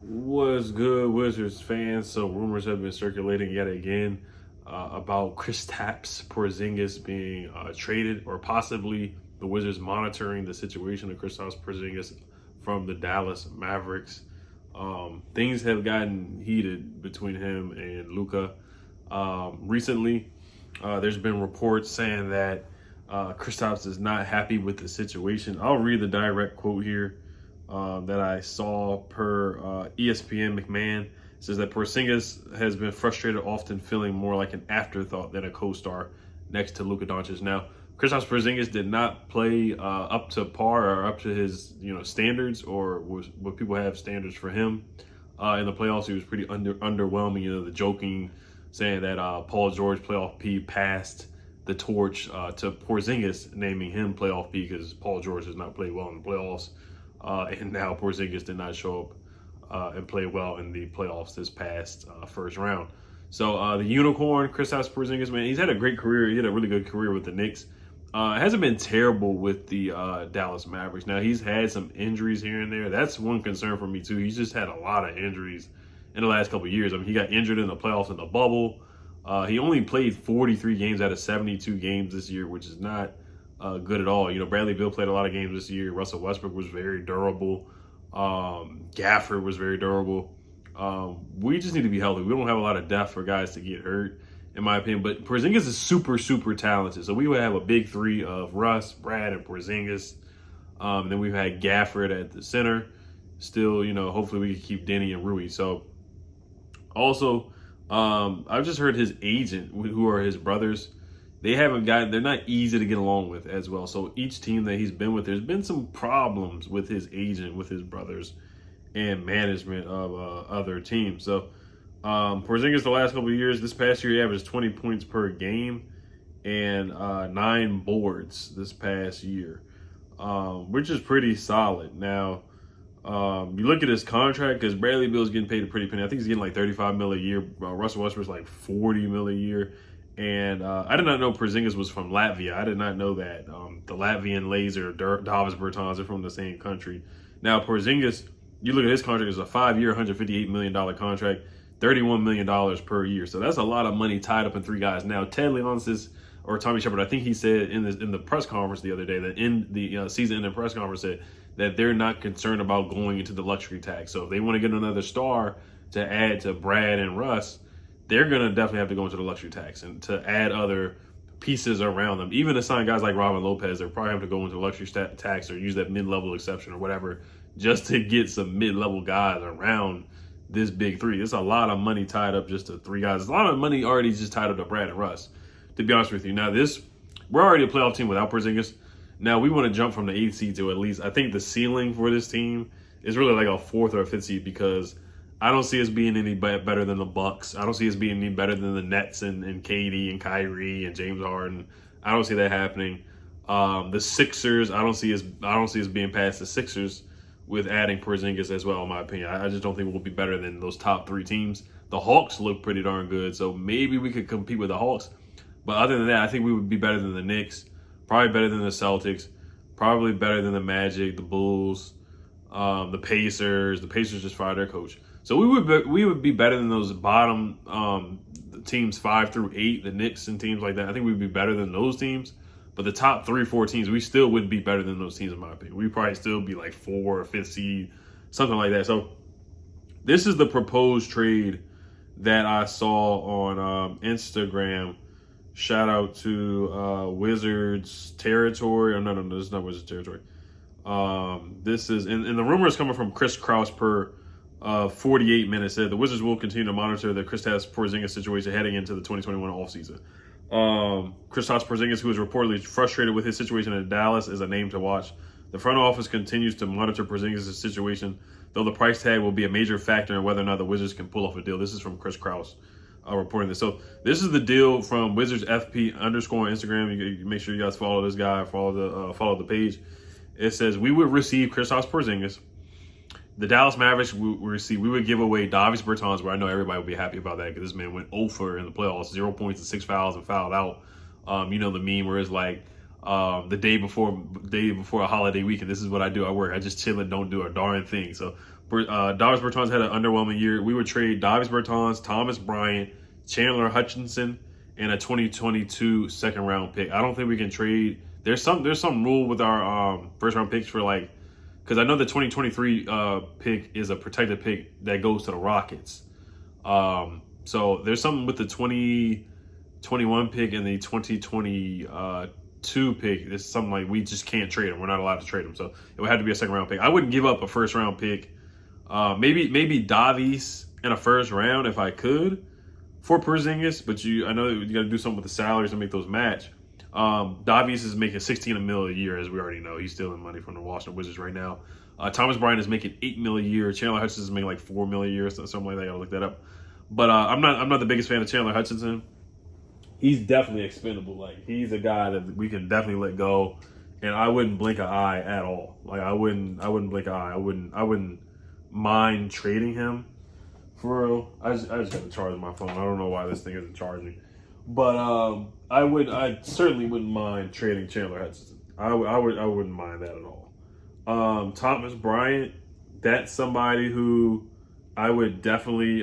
What's good, Wizards fans? So rumors have been circulating yet again about Kristaps Porzingis being traded, or possibly the Wizards monitoring the situation of Kristaps Porzingis from the Dallas Mavericks. Things have gotten heated between him and Luka. Recently, there's been reports saying that Kristaps is not happy with the situation. I'll read the direct quote here that I saw per ESPN McMahon. It says that Porzingis has been frustrated, often feeling more like an afterthought than a co-star next to Luka Doncic. Now, Kristaps Porzingis did not play up to par or up to his standards, or was what people have standards for him in the playoffs. He was pretty underwhelming. The joking saying that Paul George playoff P passed the torch to Porzingis, naming him playoff P because Paul George has not played well in the playoffs. And now Porzingis did not show up and play well in the playoffs this past first round. So the unicorn, Kristaps Porzingis, man, he's had a great career. He had a really good career with the Knicks. Hasn't been terrible with the Dallas Mavericks. Now, he's had some injuries here and there. That's one concern for me, too. He's just had a lot of injuries in the last couple of years. I mean, he got injured in the playoffs in the bubble. He only played 43 games out of 72 games this year, which is not good at all. Bradley Beal played a lot of games this year. Russell Westbrook was very durable. Gafford was very durable. We just need to be healthy. We don't have a lot of depth for guys to get hurt, in my opinion. But Porzingis is super, super talented. So we would have a big three of Russ, Brad, and Porzingis. Then we've had Gafford at the center. Still, hopefully we can keep Denny and Rui. So also, I've just heard his agent, who are his brothers, they're not easy to get along with as well. So each team that he's been with, there's been some problems with his agent, with his brothers, and management of other teams. So Porzingis the last couple of years, this past year he averaged 20 points per game and 9 boards this past year, which is pretty solid. Now, you look at his contract, because Bradley Beal's getting paid a pretty penny. I think he's getting like $35 million a year. Russell Westbrook's like $40 million a year. And I did not know Porzingis was from Latvia. I did not know that. The Latvian Laser, Davis Bertans, are from the same country. Now, Porzingis, you look at his contract, it's a 5-year, $158 million contract, $31 million per year. So that's a lot of money tied up in 3 guys. Now, Ted Leonsis or Tommy Shepard, I think he said in the press conference the other day, that in the season-ending press conference, said that they're not concerned about going into the luxury tax. So if they want to get another star to add to Brad and Russ, they're going to definitely have to go into the luxury tax and to add other pieces around them. Even to sign guys like Robin Lopez, they'll probably have to go into luxury tax or use that mid-level exception or whatever, just to get some mid-level guys around this big three. There's a lot of money tied up just to 3 guys. There's a lot of money already just tied up to Brad and Russ, to be honest with you. Now, we're already a playoff team without Porzingis. Now, we want to jump from the 8th seed to at least, I think the ceiling for this team is really like a 4th or a 5th seed, because I don't see us being any better than the Bucks. I don't see us being any better than the Nets and KD and Kyrie and James Harden. I don't see that happening. The Sixers, I don't see us being past the Sixers with adding Porzingis as well, in my opinion. I just don't think we'll be better than those top 3 teams. The Hawks look pretty darn good, so maybe we could compete with the Hawks. But other than that, I think we would be better than the Knicks, probably better than the Celtics, probably better than the Magic, the Bulls, the Pacers. The Pacers just fired their coach. So we would be better than those bottom teams 5 through 8, the Knicks and teams like that. I think we'd be better than those teams. But the top 3, 4 teams, we still wouldn't be better than those teams, in my opinion. We'd probably still be like 4 or 5th seed, something like that. So this is the proposed trade that I saw on Instagram. Shout out to Wizards Territory. Oh, no, this is not Wizards Territory. This is, and the rumor is coming from Chris Krause per 48 minutes, said the Wizards will continue to monitor the Kristaps Porzingis situation heading into the 2021 offseason. Kristaps Porzingis, who is reportedly frustrated with his situation in Dallas, is a name to watch. The front office continues to monitor Porzingis' situation, though the price tag will be a major factor in whether or not the Wizards can pull off a deal. This is from Chris Krause reporting this. So this is the deal from Wizards FP _ on Instagram. You make sure you guys follow this guy, follow the page. It says we would receive Kristaps Porzingis. The Dallas Mavericks we would give away Davis Bertans, where I know everybody would be happy about that because this man went 0 in the playoffs, 0 points and 6 fouls and fouled out. The meme where it's like the day before a holiday weekend, this is what I do. I work. I just chill and don't do a darn thing. So Davis Bertans had an underwhelming year. We would trade Davis Bertans, Thomas Bryant, Chandler Hutchinson, and a 2022 second round pick. I don't think we can trade. There's some rule with our first round picks for like, because I know the 2023 pick is a protected pick that goes to the Rockets. So there's something with the 2021 pick and the 2022 pick. It's something like we just can't trade them. We're not allowed to trade them. So it would have to be a second round pick. I wouldn't give up a first round pick. Maybe Davies in a first round if I could for Porzingis, but I know you got to do something with the salaries to make those match. Davies is making $16 million a year, as we already know. He's stealing money from the Washington Wizards right now. Thomas Bryant is making $8 million a year. Chandler Hutchinson is making like $4 million a year, or something like that. I gotta look that up. But I'm not the biggest fan of Chandler Hutchinson. He's definitely expendable. Like, he's a guy that we can definitely let go, and I wouldn't blink an eye at all. Like, I wouldn't blink an eye. I wouldn't mind trading him for real. I just got to charge my phone. I don't know why this thing isn't charging, but I certainly wouldn't mind trading Chandler Hutchinson. I wouldn't mind that at all. Thomas Bryant, that's somebody who I would definitely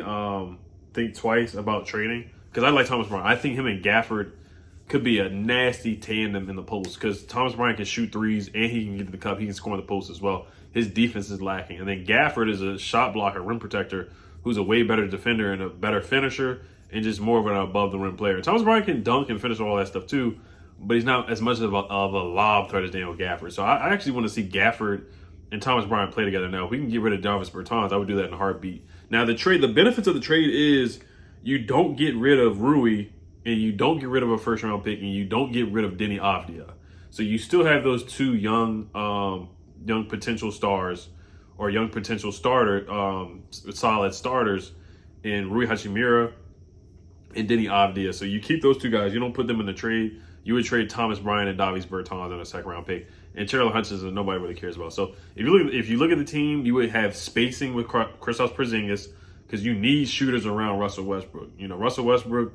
think twice about trading, because I like Thomas Bryant. I think him and Gafford could be a nasty tandem in the post, because Thomas Bryant can shoot threes and he can get to the cup. He can score in the post as well. His defense is lacking. And then Gafford is a shot blocker, rim protector, who's a way better defender and a better finisher and just more of an above-the-rim player. Thomas Bryant can dunk and finish all that stuff too, but he's not as much of a lob threat as Daniel Gafford. So I actually want to see Gafford and Thomas Bryant play together now. If we can get rid of Davis Bertans, I would do that in a heartbeat. Now, the benefits of the trade is you don't get rid of Rui, and you don't get rid of a first-round pick, and you don't get rid of Denny Avdia. So you still have those two young potential stars, or young potential solid starters in Rui Hachimura and Denny Avdia. So you keep those two guys. You don't put them in the trade. You would trade Thomas Bryant and Davis Bertans on a second-round pick. And Chandler Hutchinson, nobody really cares about. So if you look at the team, you would have spacing with Kristaps Porzingis, because you need shooters around Russell Westbrook. You know, Russell Westbrook,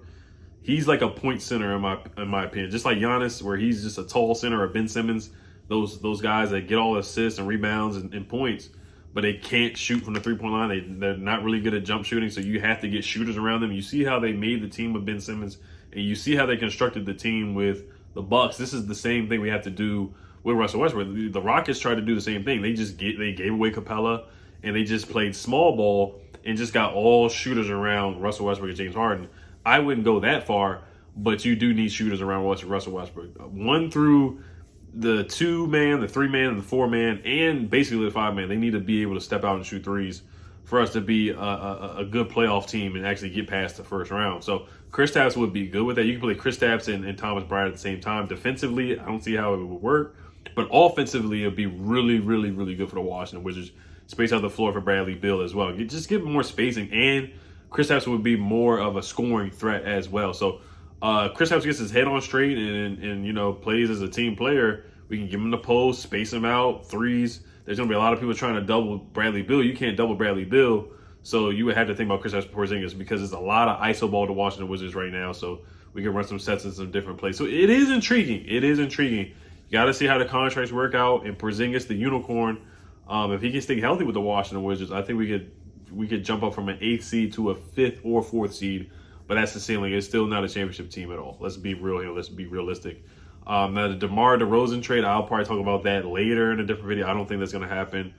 he's like a point center in my opinion. Just like Giannis, where he's just a tall center, or Ben Simmons, those guys that get all assists and rebounds and points, but they can't shoot from the three-point line. They're not really good at jump shooting, so you have to get shooters around them. You see how they made the team with Ben Simmons, and you see how they constructed the team with the Bucks. This is the same thing we have to do with Russell Westbrook. The Rockets tried to do the same thing. They gave away Capella, and they just played small ball and just got all shooters around Russell Westbrook and James Harden. I wouldn't go that far, but you do need shooters around Russell Westbrook. 1 through the 2-man, the 3-man, and the 4-man, and basically the 5-man. They need to be able to step out and shoot threes for us to be a good playoff team and actually get past the first round. So Kristaps would be good with that. You can play Kristaps and Thomas Bryant at the same time. Defensively, I don't see how it would work. But offensively, it would be really, really, really good for the Washington Wizards. Space out the floor for Bradley Beal as well. Just give him more spacing, and Kristaps would be more of a scoring threat as well. So Kristaps gets his head on straight and plays as a team player. We can give him the post, space him out, threes. There's going to be a lot of people trying to double Bradley Beal. You can't double Bradley Beal, so you would have to think about Kristaps Porzingis, because it's a lot of iso ball to Washington Wizards right now. So we can run some sets in some different plays. So it is intriguing. You got to see how the contracts work out. And Porzingis, the unicorn, if he can stay healthy with the Washington Wizards, I think we could jump up from an 8th seed to a 5th or 4th seed. But that's the ceiling. It's still not a championship team at all. Let's be real here. Let's be realistic. Now, the DeMar DeRozan trade, I'll probably talk about that later in a different video. I don't think that's going to happen.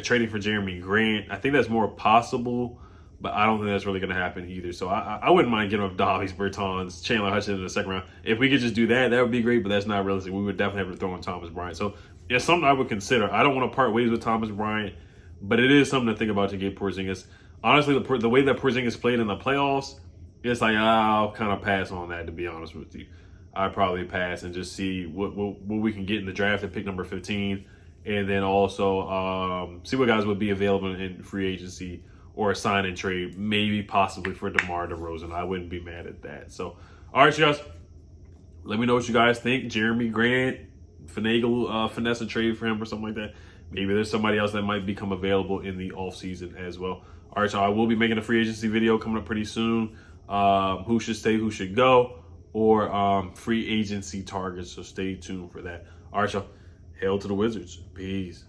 Trading for Jeremy Grant, I think that's more possible, but I don't think that's really going to happen either. So I wouldn't mind getting up Davis Bertans, Chandler Hutchinson in the second round. If we could just do that, that would be great, but that's not realistic. We would definitely have to throw in Thomas Bryant. So it's something I would consider. I don't want to part ways with Thomas Bryant, but it is something to think about to get Porzingis. Honestly, the way that Porzingis played in the playoffs, it's like I'll kind of pass on that, to be honest with you. I'd probably pass and just see what we can get in the draft at pick number 15, and then also see what guys would be available in free agency or a sign and trade, maybe possibly for DeMar DeRozan. I wouldn't be mad at that. So, all right, you guys, let me know what you guys think. Jeremy Grant, finesse a trade for him or something like that. Maybe there's somebody else that might become available in the offseason as well. All right, so I will be making a free agency video coming up pretty soon. Who should stay, who should go, or free agency targets. So stay tuned for that. All right, y'all. Hail to the Wizards. Peace.